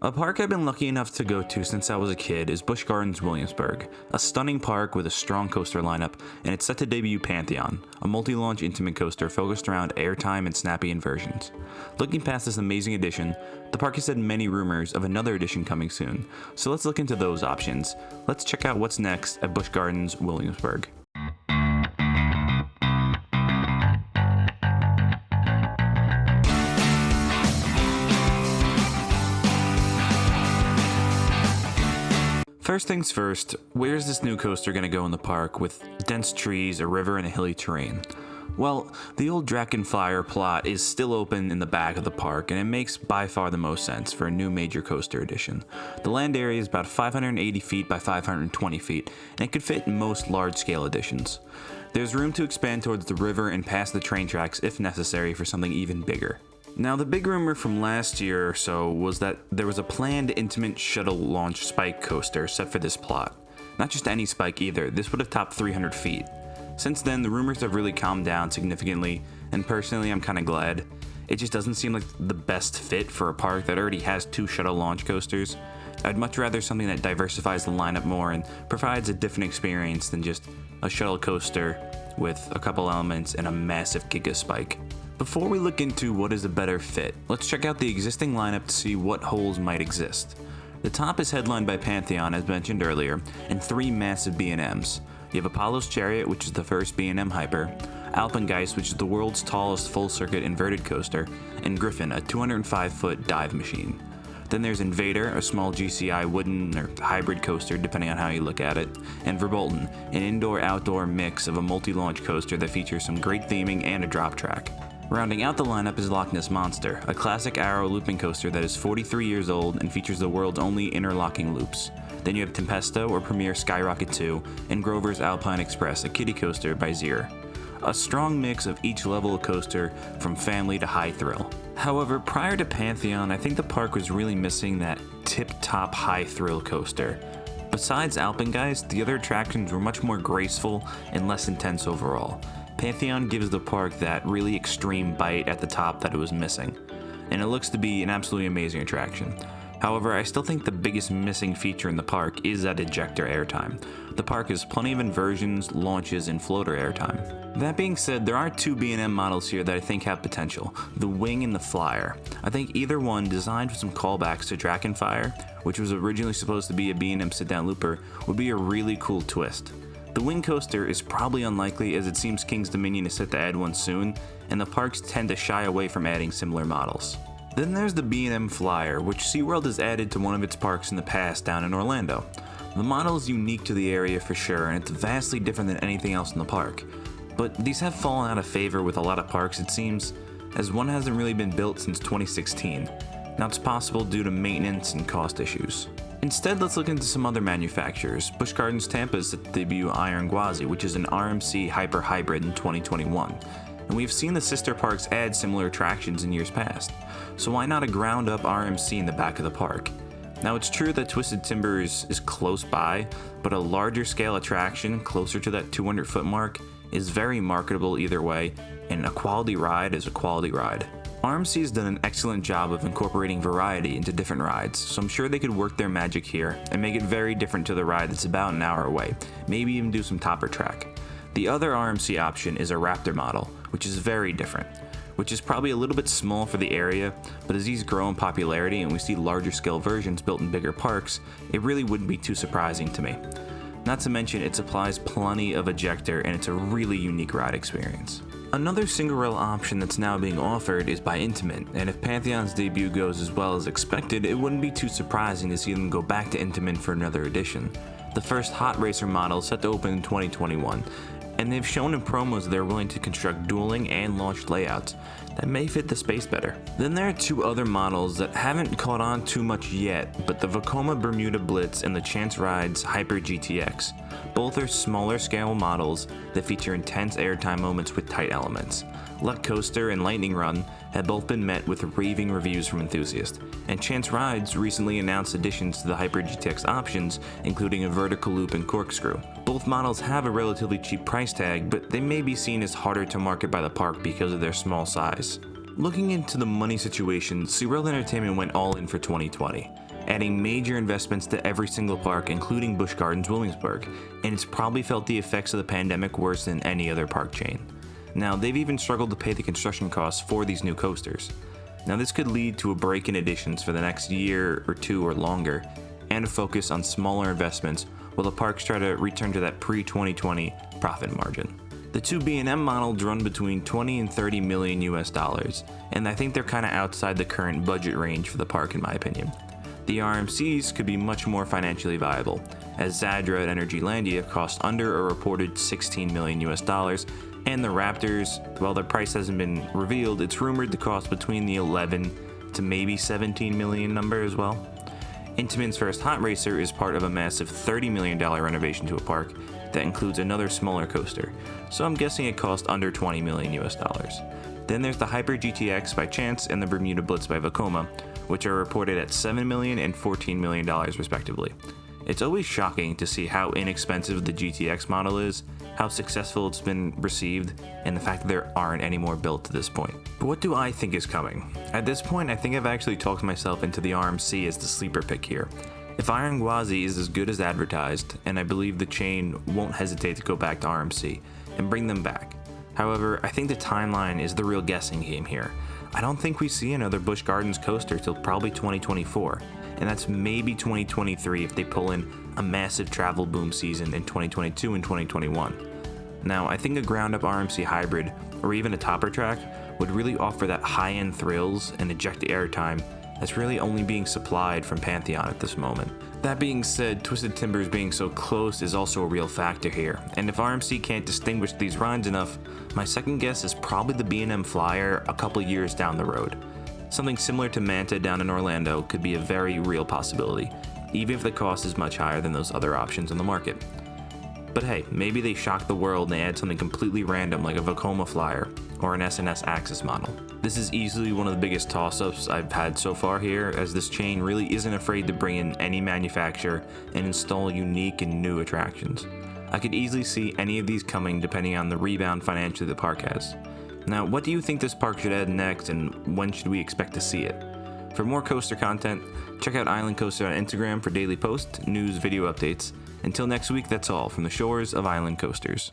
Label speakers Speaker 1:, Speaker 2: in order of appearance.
Speaker 1: A park I've been lucky enough to go to since I was a kid is Busch Gardens Williamsburg, a stunning park with a strong coaster lineup, and it's set to debut Pantheon, a multi-launch intimate coaster focused around airtime and snappy inversions. Looking past this amazing addition, the park has had many rumors of another addition coming soon, so let's look into those options. Let's check out what's next at Busch Gardens Williamsburg. First things first, where's this new coaster going to go in the park with dense trees, a river, and a hilly terrain? Well, the old Dragonflyer plot is still open in the back of the park, and it makes by far the most sense for a new major coaster addition. The land area is about 580 feet by 520 feet, and it could fit in most large-scale additions. There's room to expand towards the river and past the train tracks if necessary for something even bigger. Now, the big rumor from last year or so was that there was a planned intimate shuttle launch spike coaster set for this plot. Not just any spike either, this would have topped 300 feet. Since then, the rumors have really calmed down significantly, and personally I'm kinda glad. It just doesn't seem like the best fit for a park that already has 2 shuttle launch coasters. I'd much rather something that diversifies the lineup more and provides a different experience than just a shuttle coaster with a couple elements and a massive giga spike. Before we look into what is a better fit, let's check out the existing lineup to see what holes might exist. The top is headlined by Pantheon, as mentioned earlier, and 3 massive B&Ms. You have Apollo's Chariot, which is the first B&M Hyper, Alpengeist, which is the world's tallest full-circuit inverted coaster, and Griffin, a 205-foot dive machine. Then there's Invader, a small GCI wooden or hybrid coaster depending on how you look at it, and Verbolten, an indoor-outdoor mix of a multi-launch coaster that features some great theming and a drop track. Rounding out the lineup is Loch Ness Monster, a classic Arrow looping coaster that is 43 years old and features the world's only interlocking loops. Then you have Tempesto or Premier Skyrocket 2, and Grover's Alpine Express, a kiddie coaster by Zierer. A strong mix of each level of coaster, from family to high thrill. However, prior to Pantheon, I think the park was really missing that tip-top high thrill coaster. Besides Alpengeist, the other attractions were much more graceful and less intense overall. Pantheon gives the park that really extreme bite at the top that it was missing, and it looks to be an absolutely amazing attraction. However, I still think the biggest missing feature in the park is that ejector airtime. The park has plenty of inversions, launches, and floater airtime. That being said, there are 2 B&M models here that I think have potential, the Wing and the Flyer. I think either one, designed with some callbacks to Dragonfire, which was originally supposed to be a B&M sit-down looper, would be a really cool twist. The Wing coaster is probably unlikely, as it seems King's Dominion is set to add one soon, and the parks tend to shy away from adding similar models. Then there's the B&M Flyer, which SeaWorld has added to one of its parks in the past down in Orlando. The model is unique to the area for sure, and it's vastly different than anything else in the park. But these have fallen out of favor with a lot of parks, it seems, as one hasn't really been built since 2016. Now it's possible due to maintenance and cost issues. Instead, let's look into some other manufacturers. Busch Gardens Tampa is set to debut Iron Gwazi, which is an RMC Hyper Hybrid in 2021. And we've seen the sister parks add similar attractions in years past. So why not a ground-up RMC in the back of the park? Now, it's true that Twisted Timbers is close by, but a larger scale attraction closer to that 200-foot mark is very marketable either way, and a quality ride is a quality ride. RMC has done an excellent job of incorporating variety into different rides, so I'm sure they could work their magic here and make it very different to the ride that's about an hour away, maybe even do some topper track. The other RMC option is a Raptor model, which is very different, which is probably a little bit small for the area, but as these grow in popularity and we see larger scale versions built in bigger parks, it really wouldn't be too surprising to me. Not to mention, it supplies plenty of ejector and it's a really unique ride experience. Another single rail option that's now being offered is by Intamin, and if Pantheon's debut goes as well as expected, it wouldn't be too surprising to see them go back to Intamin for another edition. The first Hot Racer model is set to open in 2021, and they've shown in promos they're willing to construct dueling and launched layouts that may fit the space better. Then there are 2 other models that haven't caught on too much yet, but the Vekoma Bermuda Blitz and the Chance Rides Hyper GTX. Both are smaller scale models that feature intense airtime moments with tight elements. Luck Coaster and Lightning Run have both been met with raving reviews from enthusiasts, and Chance Rides recently announced additions to the Hyper GTX options, including a vertical loop and corkscrew. Both models have a relatively cheap price tag, but they may be seen as harder to market by the park because of their small size. Looking into the money situation, SeaWorld Entertainment went all in for 2020. adding major investments to every single park, including Busch Gardens Williamsburg, and it's probably felt the effects of the pandemic worse than any other park chain. Now, they've even struggled to pay the construction costs for these new coasters. Now, this could lead to a break in additions for the next year or two or longer, and a focus on smaller investments while the parks try to return to that pre-2020 profit margin. The two B&M models run between 20 and 30 million US dollars, and I think they're kind of outside the current budget range for the park in my opinion. The RMCs could be much more financially viable, as Zadra at Energylandia cost under a reported 16 million US dollars, and the Raptors, while their price hasn't been revealed, it's rumored to cost between the 11 to maybe 17 million number as well. Intamin's first hot racer is part of a massive $30 million renovation to a park that includes another smaller coaster, so I'm guessing it cost under 20 million US dollars. Then there's the Hyper GTX by Chance and the Bermuda Blitz by Vekoma, which are reported at $7 million and $14 million respectively. It's always shocking to see how inexpensive the GTX model is, how successful it's been received, and the fact that there aren't any more built to this point. But what do I think is coming? At this point, I think I've actually talked myself into the RMC as the sleeper pick here. If Iron Gwazi is as good as advertised, and I believe the chain won't hesitate to go back to RMC and bring them back. However, I think the timeline is the real guessing game here. I don't think we see another Busch Gardens coaster till probably 2024, and that's maybe 2023 if they pull in a massive travel boom season in 2022 and 2021. Now, I think a ground-up RMC hybrid, or even a topper track, would really offer that high-end thrills and eject airtime that's really only being supplied from Pantheon at this moment. That being said, Twisted Timbers being so close is also a real factor here, and if RMC can't distinguish these rides enough, my second guess is probably the B&M Flyer a couple years down the road. Something similar to Manta down in Orlando could be a very real possibility, even if the cost is much higher than those other options on the market. But hey, maybe they shock the world and they add something completely random like a Vekoma Flyer or an SNS Axis model. This is easily one of the biggest toss-ups I've had so far here, as this chain really isn't afraid to bring in any manufacturer and install unique and new attractions. I could easily see any of these coming depending on the rebound financially the park has. Now, what do you think this park should add next, and when should we expect to see it? For more coaster content, check out Island Coaster on Instagram for daily posts, news, video updates. Until next week, that's all from the shores of Island Coasters.